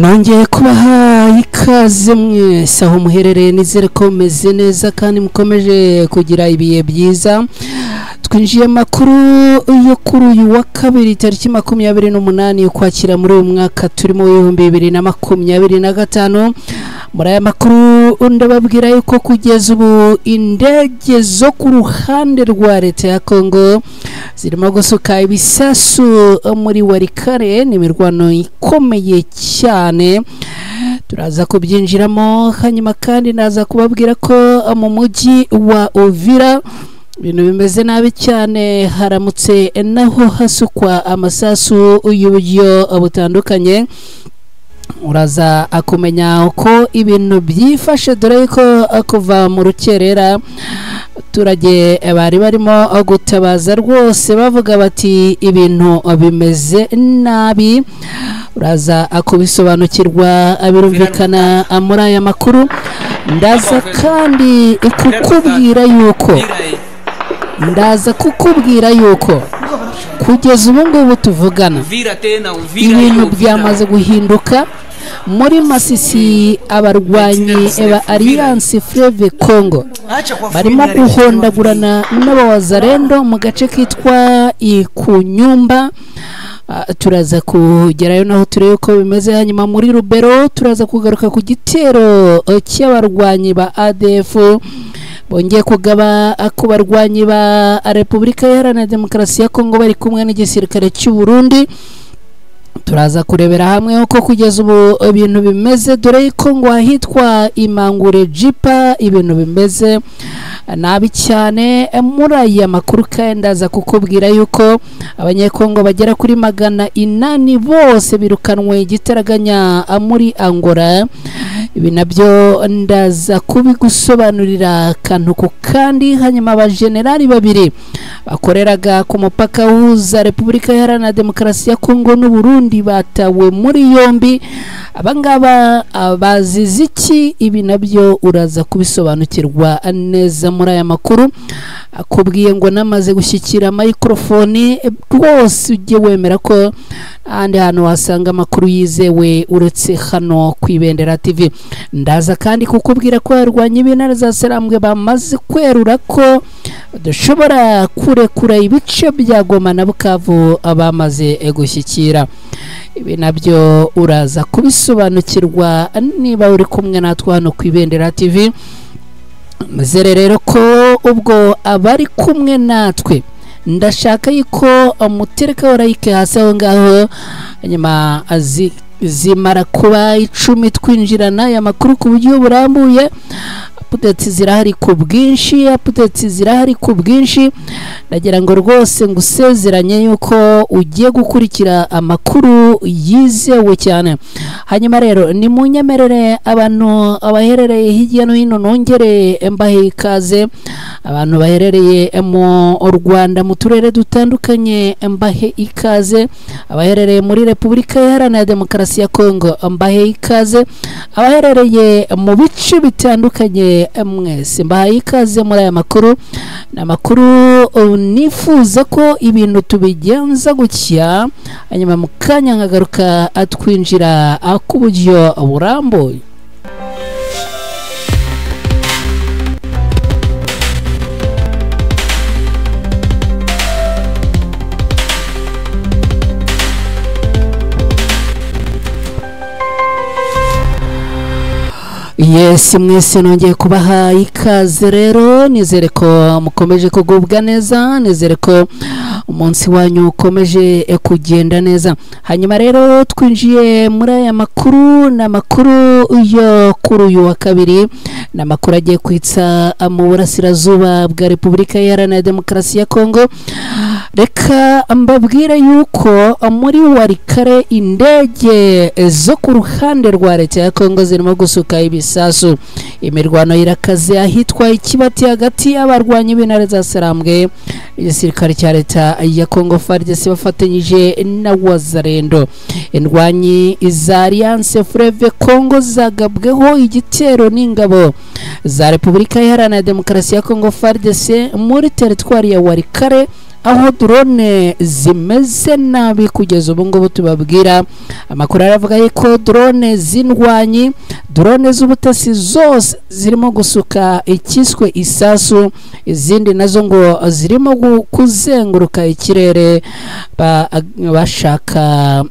nongeye kubaha ikaze mwese aho muherereye, nizere ko meze neza kandi mukomeje kugira ibihe byiza. Twinjiye makuru yo kuri uyu wa kabiri tariki 28 ukwakira muri uyu mwaka turimo 2025. muri aya makuru ndababwira yuko kugeza ubu indege zo ku ruhande rwa leta ya Kongo zirimo gusuka ibisasu muri Walikale. Ni imirwano ikomeye cyane, turaza kubyinjiramo hanyuma kandi naza kubabwira ko mu mujyi wa Uvira ibintu bimeze nabi cyane, haramutse naho hasukwa amasasu y'uburyo butandukanye. Uraza akumenya uko ibintu byifashe, dore ko kuva mu rukerera abaturage bari barimo gutabaza rwose bavuga bati ibintu bimeze nabi. Uraza akubisobanukirwa birumvikana muri aya makuru. Ndaza kandi kukubwira yuko kugeza ubu ngubu tuvugana ibintu byamaze guhinduka muri Masisi. Abarwanyi ba Alliance Fleuve Congo barimo guhondagurana n'abawazarendo mu gace kitwa Ikunyumba. Turaza kugerayo naho turebe ko bimeze. Hanyuma muri Rubero turaza kugaruka ku gitero cy'abarwanyi ba ADF bongeye kugaba ku barwanyi ba Repubulika Iharanira Demokarasi ya Kongo bari kumwe n'igisirikare cy'u Burundi. Turaza kurebera hamwe uko kugeza ubu ibintu bimeze, dore ko ngo ahitwa Imangure Jipa ibintu bimeze nabi cyane. Muri aya makuru kandi ndaza kukubwira yuko abanyekongo bagera kuri 800 bose birukanwe igitaraganya muri Angola. Ibi nabyo ndaza kubigusobanurira kantu ku kandi. Hanyuma abajenerali babiri bakoreraga ku mupaka uhuza Repubulika Iharanira Demokarasi ya Kongo n'u Burundi batawe muri yombi. Abangaba bazize iki? Ibi nabyo uraza kubisobanukirwa neza muri aya makuru. Akubwiye ngo namaze gushyikira microphone rwose ujye wemera ko andi hano wasanga amakuru yizewe uretse hano ku Ibendera TV. Ndaza kandi kukubwira ko arwanya ibinara za Sarambwe bamaze kwerura ko dushobora kurekura ibice bya Goma na Bukavu abamaze gushyikira. Ibi nabyo uraza kubisobanukirwa niba uri kumwe natwe hano ku Ibendera TV. Muzere rero ko ubwo abari kumwe natwe ndashaka yuko mutereka warayike hasi aho ngaho, hanyuma zimara kuba 10 twinjirana ya makuru ku buryo burambuye. Updates zirahari ku bwinshi, ndagira ngo rwose ngusezeranye yuko ugiye gukurikira amakuru yizewe cyane. Hanyuma rero ni munyemerere abantu abaherereye hirya no hino nongere mbahe ikaze. Abantu baherereye mu Rwanda mu turere dutandukanye mbahe ikaze. Abaherereye muri Repubulika Iharanira Demokarasi ya Kongo mbahe ikaze. Abaherereye mu bice bitandukanye mwese mbahe ikaze muri aya makuru. Namakuru nifuza ko ibintu tubigenza gutya, hanyuma mukanya nkagaruka atwinjira akuburyo burambuye. Yes, mwese nongeye kubaha ikaze rero. Nizere ko mukomeje kugubwa neza, nizere ko umunsi wanyu ukomeje kugenda neza. Hanyuma rero twinjiye muri aya makuru, na makuru yo kuri uyu wa kabiri, na makuru agiye kwitsa mu burasirazuba bwa Repubulika Iharanira Demokarasi ya Kongo. Reka mbabwire yuko muri Walikale indege zo ku ruhande rwa leta ya Kongo zirimo gusuka ibisasu. Imirwano irakaze ahitwa Ikibati hagati y'abarwanyi b'intare za Sarambwe, igisirikare cya leta ya Kongo FARDC bafatanyije na Wazarendo. Indwanyi za Alliance Fleuve Congo zagabweho igitero n'ingabo za Repubulika Iharanira Demokarasi ya Kongo FARDC muri teritwari ya Walikale aho drone zimeze nabi kugeza ubu ngubu tubabwira amakuru aravuga ko drone z'indwanyi drone z'ubutasi zose zirimo gusuka ikiswe isasu izindi nazo ngo zirimo kuzenguruka ikirere bashaka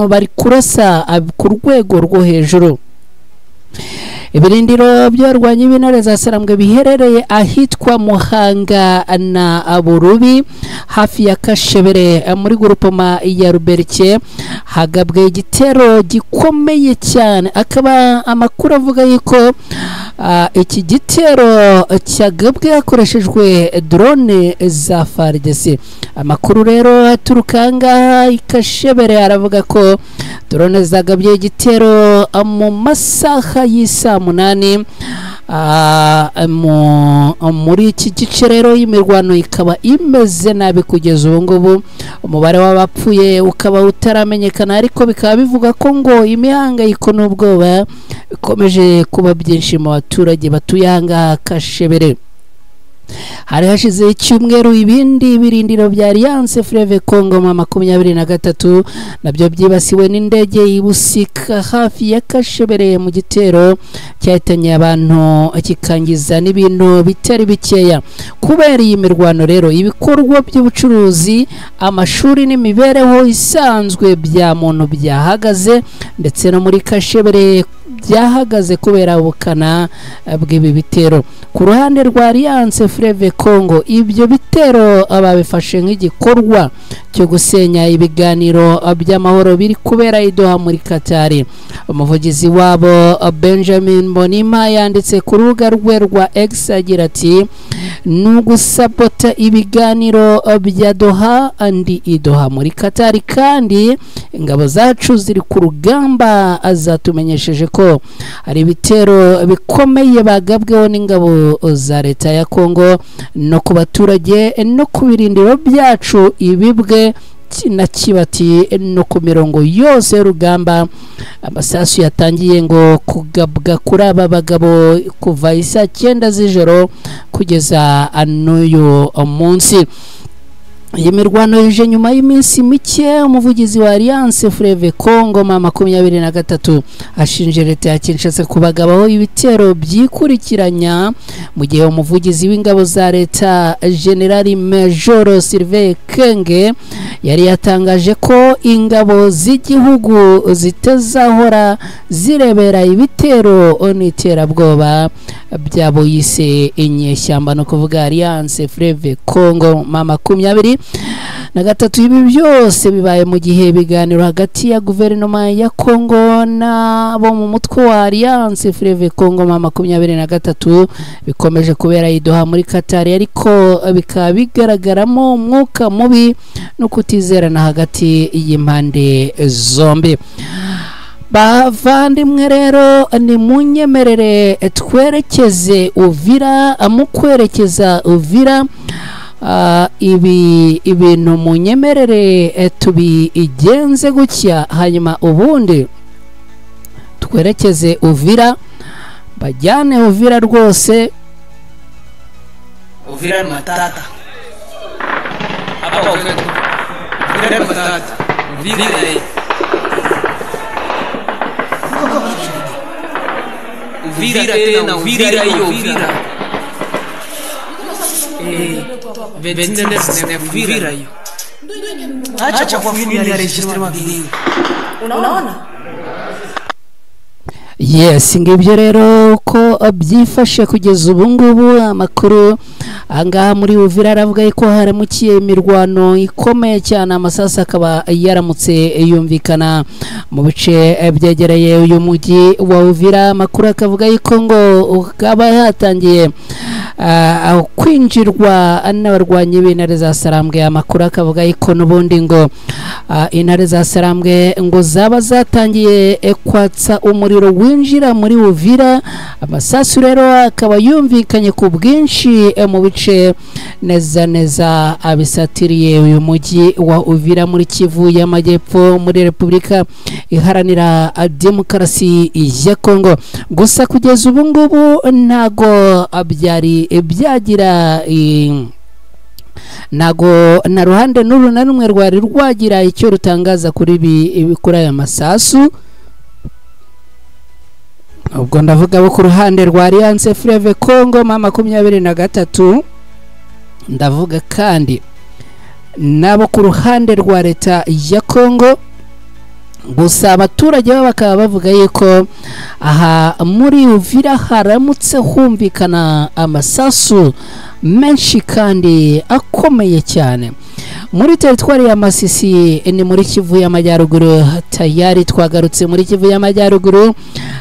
bari kurasa ku rwego rwo hejuru. Ibirindiro by'abarwanyi b'intare za Sarambwe biherereye ahitwa Muhanga na Burubi hafi ya Kashebere muri grupoma ya Ruberike hagabwe igitero gikomeye cyane. Akaba amakuru avuga yuko iki gitero cyagabwe hakoreshejwe drone za FARDC. Amakuru rero aturukanga ikashebere aravuga ko drone zagabye igitero mu masaha y'isa 8 muri iki gice rero y'imirwano ikaba imeze nabi kugeza ubu ngubu. Umubare w'abapfuye ukaba utaramenyekana ariko bikaba bivuga ko ngo imihangayiko n'ubwoba bikomeje kuba byinshi mu baturage batuye ahangaha Kashebere. Hari hashize icyumweru ibindi birindiro bya Alliance Fleuve Congo 23 nabyo byibasiwe n'indege y'ibusika hafi ya Kashebere mu gitero cyahitanye abantu kikangiza n'ibintu bitari bikeya. Kubera iyi mirwano rero ibikorwa by'ubucuruzi amashuri n'imibereho isanzwe bya muntu byahagaze ndetse no muri Kashebere byahagaze kubera ubukana bw'ibi bitero. Ku ruhande rwa Alliance Fleuve Congo ibyo bitero ababifashe nk'igikorwa cyo gusenya ibiganiro by'amahoro biri kubera Doha muri Qatar. Umuvugizi wabo Benjamin Bonima yanditse ku rubuga rwe rwa X agira ati nugusabota ibiganiro bya Doha andi Doha muri Qatar kandi ingabo zacu ziri ku rugamba azatumenyesheje ko hari ibitero bikomeye bagabweho n'ingabo za leta ya Kongo no ku baturage no ku birindiro byacu ibibwe na Kibati no ku mirongo yose y'urugamba. Amasasu yatangiye ngo kugabwa kuri aba bagabo kuva isa 9 z'ijoro kugeza n'uyu munsi. Iyi mirwano ije nyuma y'iminsi mike. Umuvugizi wa Alliance Fleuve Congo 23 ashinje leta ya Kinshasa kubagabaho ibitero byikurikiranya mu gihe umuvugizi w'ingabo za leta General Major Sylvain Kenge yari yatangaje ko ingabo z'igihugu zitazahora zirebera ibitero n'iterabwoba byabo yise inyeshyamba no kuvuga Alliance Fleuve Congo 23. Ibi byose bibaye mu gihe ibiganiro hagati ya guverinoma ya Kongo na bo mu mutwe wa Alliance Fleuve Congo 23 bikomeje kubera Doha muri Qatar ariko bikaba bigaragaramo umwuka mubi no kutizerana hagati y'impande zombi. Bavandimwe rero ni munyemerere twerekeze Uvira. Amukwerekeza Uvira ibintu munyemerere tubigenze gutya hanyuma ubundi twerekeze Uvira, bajyane Uvira rwose. Uvira matata hapa Uvira matata Uvira tena Uvira hiyo Uvira Uvira hiyo. Acha kufuatilia register video. Unaona? Yes, ngibyo rero ko byifashe kugeza ubu ngubu. Amakuru angaha muri Uvira aravuga ko haramukiye imirwano ikomeye cyane. Amasasa akaba yaramutse yumvikana mu bice byegereye uyu mujyi wa Uvira. Amakuru akavuga ko ngo ukaba hatangiye kwinjirwa n'abarwanyi b'intare za Sarambwe. Amakuru akavuga ko n'ubundi ngo intare za Sarambwe ngo zaba zatangiye kwatsa umuriro winjira muri Uvira. Amasasu rero akaba yumvikanye ku bwinshi mu bice neza abisatiriye uyu mujyi wa Uvira muri Kivu y'Amajyepfo muri Repubulika Iharanira Demokarasi ya Kongo. Gusa kugeza ubu ngubu ntago byari byagira nago na ruhande n'uru na rumwe rwari rwagira icyo rutangaza kuri kuri aya masasu. Ubwo ndavuga bo ku ruhande rwa Alliance Fleuve Congo mama 23, ndavuga kandi nabo ku ruhande rwa leta ya Congo. Gusa abaturage bakaba bavuga yuko aha muri Uvira haramutse humvikana amasasu menshi kandi akomeye cyane. Muri teritwari ya Masisi ni muri Kivu y'Amajyaruguru. Tayari twagarutse muri Kivu y'Amajyaruguru,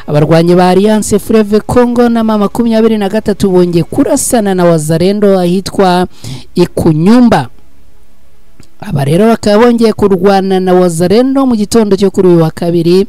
abarwanyi ba Alliance Fleuve Congo na mama 23 bongeye kurasana na Wazalendo ahitwa Ikunyumba. Aba rero bakaba bongeye kurwana na Wazalendo mu gitondo cyo kuri uyu wa kabiri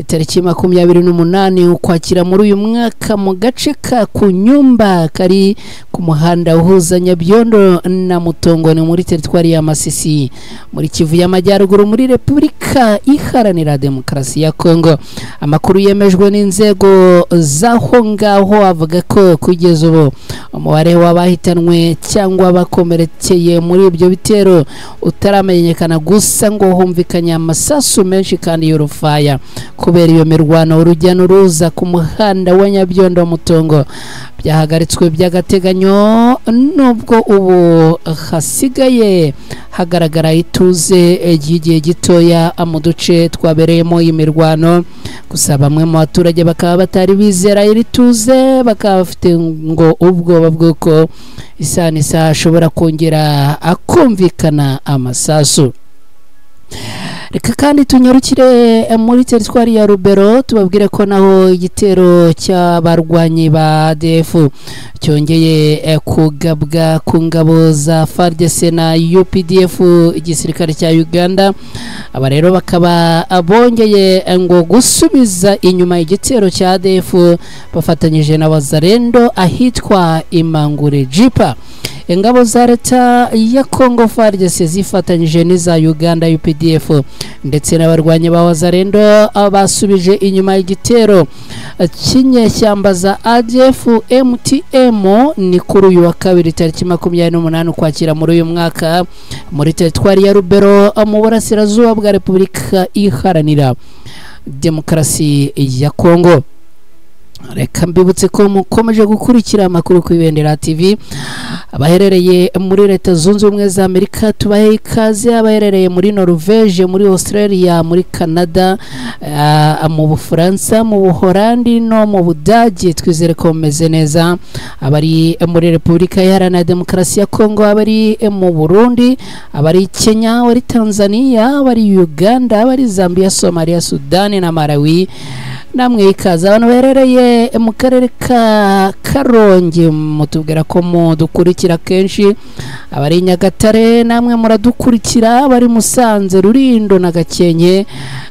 tariki 28 ukwakira muri uyu mwaka mu gace ka Kunyumba kari ku muhanda uhuza Nyabyondo na Mutongoni muri teritwari ya Masisi muri Kivu y'Amajyaruguru muri Repubulika Iharanira Demokarasi ya Congo. Amakuru yemejwe n'inzego zaho ngaho avuga ko kugeza ubu umubare w'abahitanwe cyangwa bakomerekeye muri ibyo bitero utaramenyekana, gusa ngo humvikanye amasasu menshi kandi y'urufaya kubera iyo mirwano. Urujya n'uruza ku muhanda wa Nyabyondo Mutongo byahagaritswe by'agateganyo, nubwo ubu hasigaye hagaragara ituze igihe gitoya mu duce twabereyemo imirwano. Gusa bamwe mu baturage bakaba batari bizera iri tuze, bakaba bafite ngo ubwoba bw'uko isa ashobora kongera akumvikana amasasu. Reka kandi tunyarukire muri teritwari ya Rubero tubabwire ko naho igitero cy'abarwanyi ba ADF cyongeye kugabwa ku ngabo za FARDC na UPDF igisirikare cya Uganda. Aba rero bakaba abongeye ngo gusubiza inyuma igitero cya ADF bafatanyije na Wazalendo ahitwa Imangure Jipa. Ingabo za leta ya Congo FARDC zifatanyije n'iza Uganda UPDF ndetse n'abarwanyi ba Wazalendo basubije inyuma igitero cy'inyeshyamba za ADF MTM ni kuri uyu wa kabiri tariki 28 ukwakira muri uyu mwaka muri teritwari ya Rubero mu burasirazuba bwa Repubulika Iharanira Demokarasi ya Congo. Reka mbibutse ko mukomeje gukurikira amakuru ku Ibendera TV. Abaherereye muri Leta Zunze Ubumwe za Amerika tubahe ikaze, abaherereye muri Norvège, muri Australia, muri Canada, mu Bufaransa, mu Buholandi no mu Budage twizere ko meze neza. Abari muri Repubulika Iharanira Demokarasi ya Congo, abari mu Burundi, abari Kenya, abari Tanzania, abari Uganda, abari Zambia, Somalia, Sudan na Malawi, namwe ikaze. Abantu berereye mu karere ka Karongi mutubwira ko mudukurikira kenshi, abari Nyagatare namwe muradukurikira, abari Musanze, Rurindo na Gakenke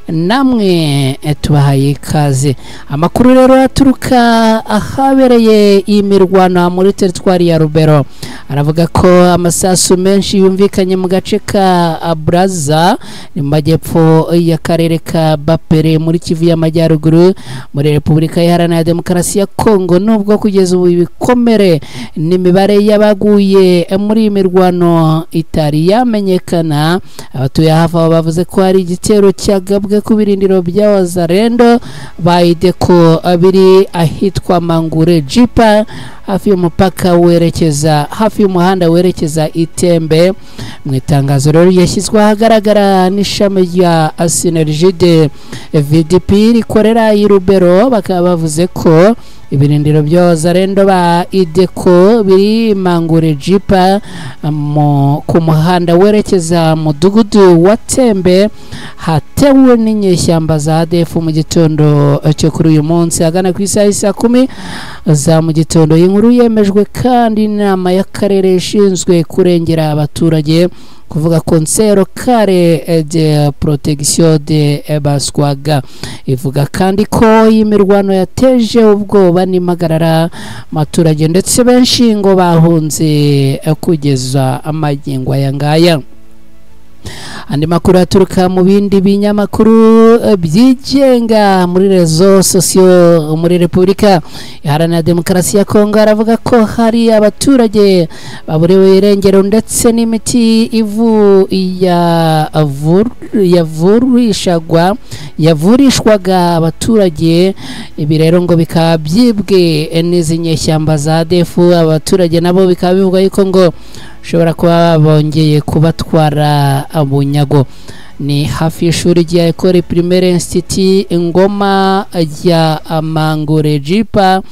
namwe tubahaye ikaze. Amakuru rero aturuka ahabereye imirwano muri teritwari ya Rubero aravuga ko amasasu menshi yumvikanye mu gace ka Braza ni majyepfo y'akarere ka Bapere muri Kivu y'Amajyaruguru muri Repubulika Iharanira Demokarasi ya Congo. Nubwo kugeza ubu ibikomere n'imibare y'abaguye muri imirwano itari yamenyekana, abatuye hafi aho bavuze ko hari igitero cyagabwe ku birindiro bya Wazalendo bayideko abiri ahitwa Mangure Jipa hafi y'umupaka werekeza hafi y'umuhanda werekeza Itembe. Mu itangazo rero yashyizwe ahagaragara n'ishami rya Synergie VDP rikorera i Rubero, bakaba bavuze ko ibirindiro bya Wazalendo ba ideko biri Mangure Jipa ku muhanda werekeza mudugudu wa Tembe hatewe n'inyeshyamba za ADF mu gitondo cyo kuri uyu munsi agana ku isaha 10 za mu gitondo. Inkuru yemejwe kandi inama y'akarere ishinzwe kurengera abaturage kuvuga Conseil Kare de Protection de Baswaga ivuga kandi ko imirwano yateje ubwoba n'impagarara abaturage ndetse benshi ngo bahunze kugeza amagingo aya ngaya. andi makuru aturuka mu bindi binyamakuru byigenga muri rezo sosiyo muri Repubulika Iharanira Demokarasi ya Kongo aravuga ko hari abaturage baburiwe irengero ndetse n'imiti ivu yavurishwaga abaturage. Ibi rero ngo bikaba byibwe n'izi nyeshyamba za ADF. Abaturage nabo bikaba bivuga yuko ngo ushobora kuba bongeye kubatwara abunyago. Ni hafi y'ishuri rya Ecole Primaire Institut Ngoma ya Amangure Jipa,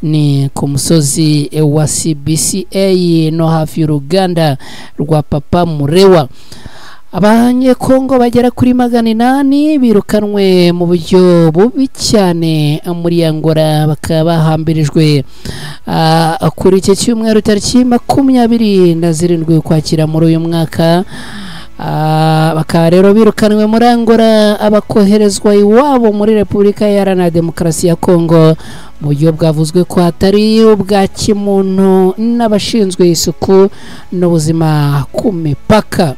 ni ku musozi wa CBCA no hafi y'uruganda rwa Papa Murewa. Abanyekongo bagera kuri 800 birukanwe mu buryo bubi cyane muri Angola, bakaba bahambirijwe kuri iki cyumweru tariki 27 Ukwakira muri uyu mwaka. Bakaba rero birukanwe muri Angola abakoherezwa iwabo muri Repubulika Iharanira Demokarasi ya Kongo mu buryo bwavuzwe ko hatari ubwa kimuntu n'abashinzwe isuku n'ubuzima ku mipaka.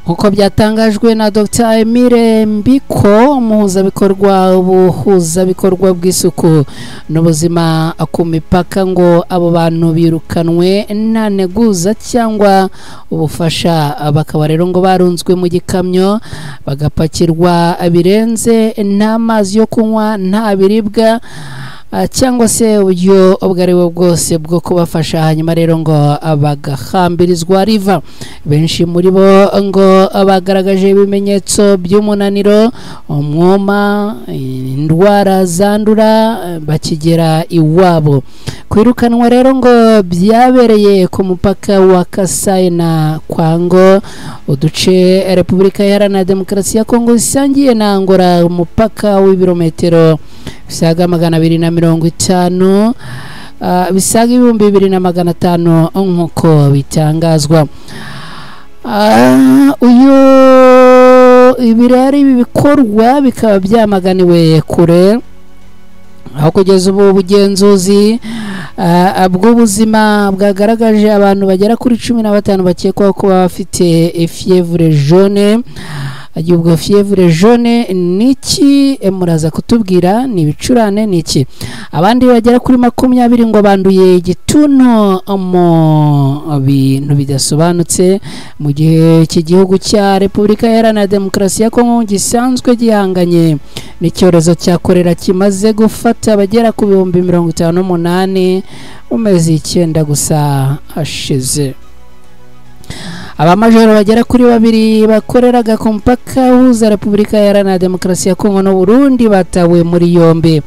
Nkuko byatangajwe na Dr. Emile Mbiko, ubuhuzabikorwa bw'isuku n'ubuzima ku mipaka, ngo abo bantu birukanwe nta neguza cyangwa ubufasha. Bakaba rero ngo barunzwe mu gikamyo bagapakirwa birenze, nta mazi yo kunywa, nta biribwa cyangwa se uburyo ubwo ari bwo bwose bwo kubafasha. Hanyuma rero ngo bagahambirizwa riva. Benshi muri bo ngo bagaragaje ibimenyetso by'umunaniro, umwuma, indwara zandura bakigera iwabo. Kwirukanwa rero ngo byabereye ku mupaka wa Kasai na Kwango, uduce Repubulika Iharanira Demokarasi ya Kongo isangiye na Angola, umupaka w'ibirometero bisaga 250, bisaga 2500 nkuko bitangazwa. Ibirari bikorwa bikaba byamaganiwe kure, aho kugeza ubu bugenzuzi bw'ubuzima bwagaragaje abantu bagera kuri 15 bakekwaho kuba bafite fièvre jaune. Ubwo fièvre jaune niki muraza kutubwira, ni ibicurane niki. Abandi bagera kuri 20 ngo banduye igituntu mu bintu bidasobanutse, mu gihe cy'igihugu cya Repubulika Iharanira Demokarasi ya Kongo gisanzwe gihanganye n'icyorezo cya kolera kimaze gufata abagera ku 58,000 mu mezi 9 gusa ashize. Abamajoro bagera kuri 2 bakoreraga ku mupaka uhuza Repubulika Iharanira Demokarasi ya Kongo no Burundi batawe muri yombi.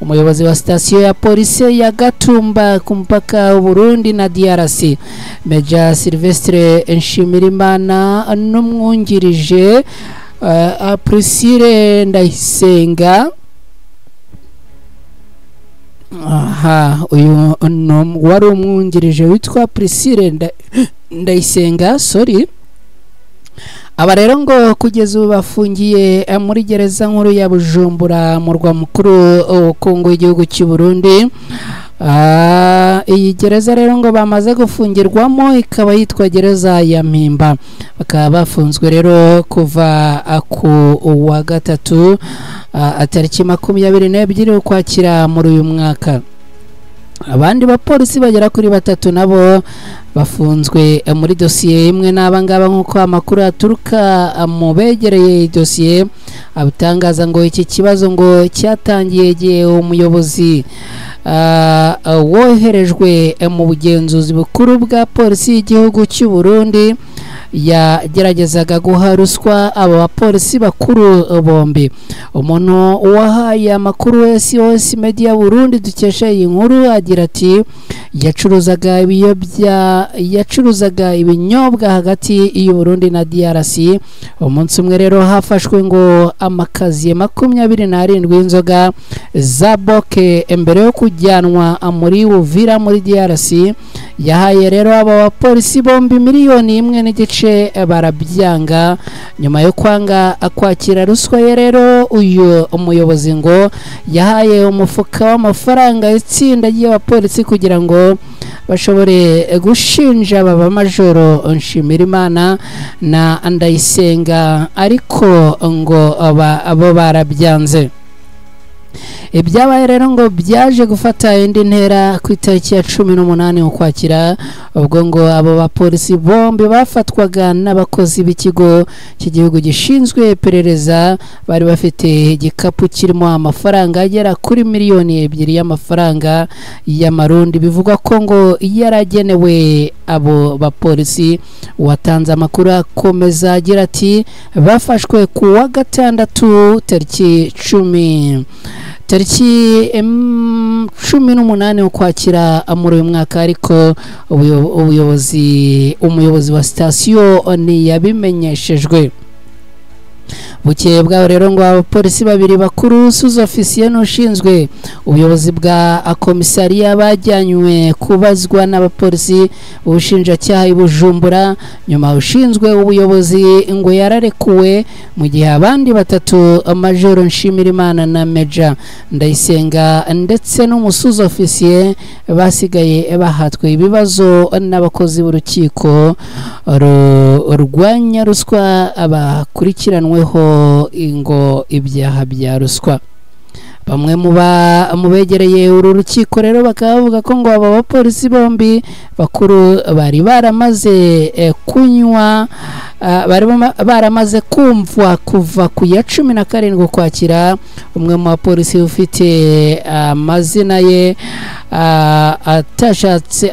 Umuyobozi wa sitasiyo ya polisi ya Gatumba ku mupaka w'u Burundi na DRC, Major Sylvestre Nshimirimana, n'umwungirije Priscille Ndayisenga. Uyu wari umwungirije witwa Priscille Ndayisenga, aba rero ngo kugeza ubu bafungiye muri gereza nkuru ya Bujumbura, murwa mukuru w'ubukungu w'igihugu cy'u Burundi. Iyi gereza rero ngo bamaze gufungirwamo ikaba yitwa gereza ya Mpimba. Bakaba bafunzwe rero kuva ku wa gatatu tariki 22 Ukwakira muri uyu mwaka. Abandi bapolisi bagera kuri 3 nabo bafunzwe muri dosiye imwe n'abangaba, nk'uko amakuru aturuka mu begereye dosiye abutangaza. Ngo iki kibazo ngo cyatangiye igihe umuyobozi woherejwe mu bugenzuzi bukuru bwa polisi y'igihugu cy'u Burundi yageragezaga guha ruswa aba bapolisi bakuru bombi. Umuntu wahaye amakuru SOS Media Burundi dukesha iyi nkuru agira ati yacuruzaga ibinyobwa hagati y'u Burundi na DRC. Umunsi umwe rero hafashwe ngo amakaziye 27 y'inzoga za boke mbere yo kujyanwa muri Uvira muri DRC yahaye rero abo bapolisi bombi miliyoni imwe n'igice barabyanga. Nyuma yo kwanga kwakira ruswa ye rero uyu umuyobozi ngo yahaye umufuka w'amafaranga itsinda ry'abapolisi kugira ngo bashobore gushinja baba Majoro Nshimirimana na Ndayisenga, ariko ngo abo barabyanze. Ibyabaye rero ngo byaje gufata indi ntera ku itariki ya 18 ukwakira, ubwo ngo abo bapolisi bombi bafatwaga n'abakozi b'ikigo cy'igihugu gishinzwe iperereza bari bafite igikapu kirimo amafaranga agera kuri miliyoni 2 y'amafaranga y'amarundi. Bivugwa ko ngo yaragenewe abo bapolisi. Watanze amakuru akomeza agira ati bafashwe ku wa gatandatu tariki 18 ukwakira muri uyu mwaka, ariko umuyobozi wa sitasiyo ntiyabimenyeshejwe. Bukeye bwaho rero ngo abapolisi babiri bakuru sous-officier n'ushinzwe ubuyobozi bwa komisariya bajyanywe kubazwa n'abapolisi ubushinjacyaha i Bujumbura. Nyuma ushinzwe ubuyobozi ngo yararekuwe, mu gihe abandi batatu Majoro Nshimirimana na Meja Ndayisenga ndetse n'umusous-officier basigaye bahatwe ibibazo n'abakozi b'urukiko rurwanya ruswa abakurikiranweho ingo ibyaha bya ruswa. Bamwe mu begereye uru rukiko rero bakaba bavuga ko ngo aba bapolisi bombi bakuru bari baramaze kunywa baramaze kumvwa kuva ku ya 17 ukwakira. Umwe mu bapolisi ufite amazina ye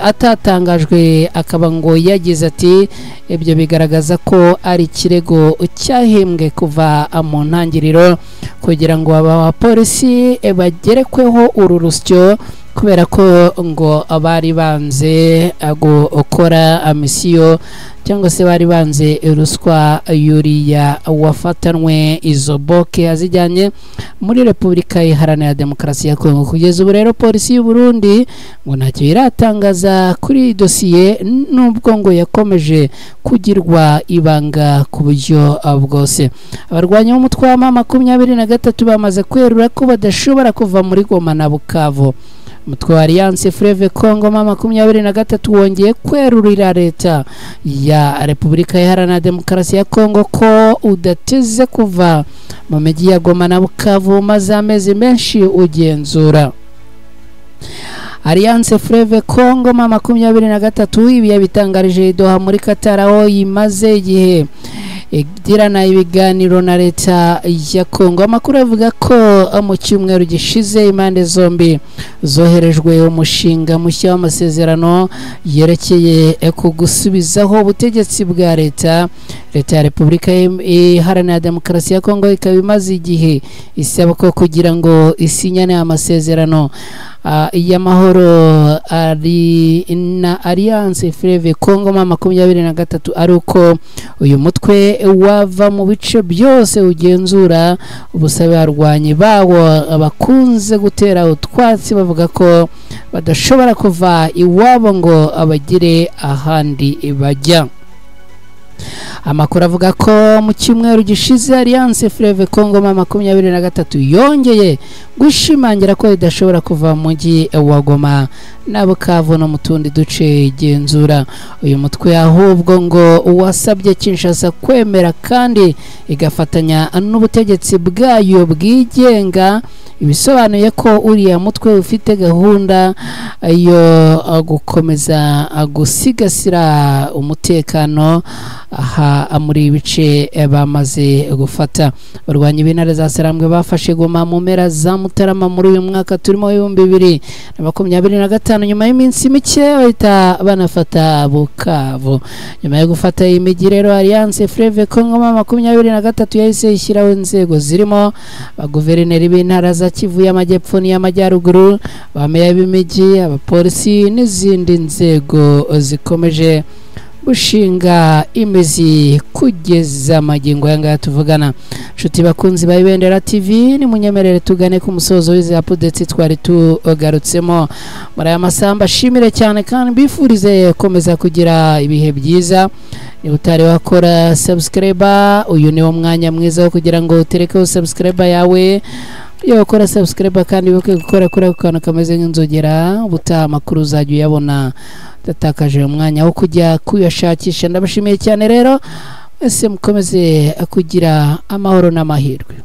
atatangajwe akaba ngo yagize ati ibyo bigaragaza ko ari ikirego cyahembwe kuva mu ntangiriro kugira ngo aba bapolisi bagerekweho uru rusyo, kubera ko ngo abari banze gukora amisiyo cyangwa se bari banze ruswa yuriya wafatanwe izo boke azijyanye muri Repubulika Iharanira Demokarasi ya Kongo. Kugeza ubu rero polisi y'u Burundi ngo ntacyo iratangaza kuri dosiye, nubwo ngo yakomeje kugirwa ibanga ku buryo bwose. Abarwanyi b'umutwe wa M23 bamaze kwerura ko badashobora kuva muri Goma na Bukavu. Umutwe wa Alliance Fleuve Congo M23 wongeye kwerurira leta ya Repubulika Iharanira Demokarasi ya Kongo ko udateze kuva mu mujyi ya Goma na Bukavu maze amezi menshi ugenzura. Alliance Fleuve Congo M23 ibi yabitangarije Doha muri Qatar, aho imaze igihe igirana ibiganiro na leta ya Kongo. Amakuru avuga ko mu cyumweru gishize impande zombi zoherejwe umushinga mushya w'amasezerano yerekeye ku gusubizaho ubutegetsi bwa leta ya Repubulika Iharanira Demokarasi ya Kongo. Ikaba imaze igihe isaba ko kugira ngo isinyane amasezerano y'amahoro ari na Alliance Fleuve Congo M23 ari uko uyu mutwe wava mu bice byose ugenzura. Ubusabe arwanyi bawo abakunze gutera utwatsi bavuga ko badashobora kuva iwabo ngo abagire ahandi bajya. Amakuru avuga ko mu cyumweru gishize Alliance Fleuve Congo M23 yongeye gushimangira ko idashobora kuva mu mujyi wa Goma na Bukavu no mu tundi duce igenzura. Uyu mutwe ahubwo ngo wasabye Kinshasa kwemera kandi igafatanya n'ubutegetsi bwayo bwigenga, ibisobanuye ko uriya mutwe ufite gahunda yo gukomeza gusigasira umutekano aha muri ibice bamaze gufata. Barwanyi b'intare za Sarambwe bafashe Goma mu mpera za Mutarama muri uyu mwaka turimo 2025. Nyuma y'iminsi mike bahita banafata Bukavu. Nyuma yo gufata iyi migi rero Alliance Fleuve Congo M23 yahise ishyiraho inzego zirimo abaguverineri b'intara za Kivu y'Amajyepfo n'iy'Amajyaruguru, bameya b'imijyi, abapolisi n'izindi nzego zikomeje ushinga imizi kugeza amagingo yanga tuvugana. Nshuti bakunzi ba Ibendera TV, ni munyemerere tugane ku musozo w'izi update twari tugarutsemo muri aya masamba. Shimire cyane kandi bifurize komeza kugira ibihe byiza. Ni utari wakora subscriber, uyu ni umwanya mwiza wo kugira ngo uterekeho subscriber yawe. Iyo ukora subscriber kandi wibuke gukora kuri akana kameze nk'inzogera, ubutaha amakuru uzajya uyabona datakaje umwanya wo kujya kuyashakisha. Ndabashimiye cyane rero, ese mukomeze kugira amahoro n'amahirwe.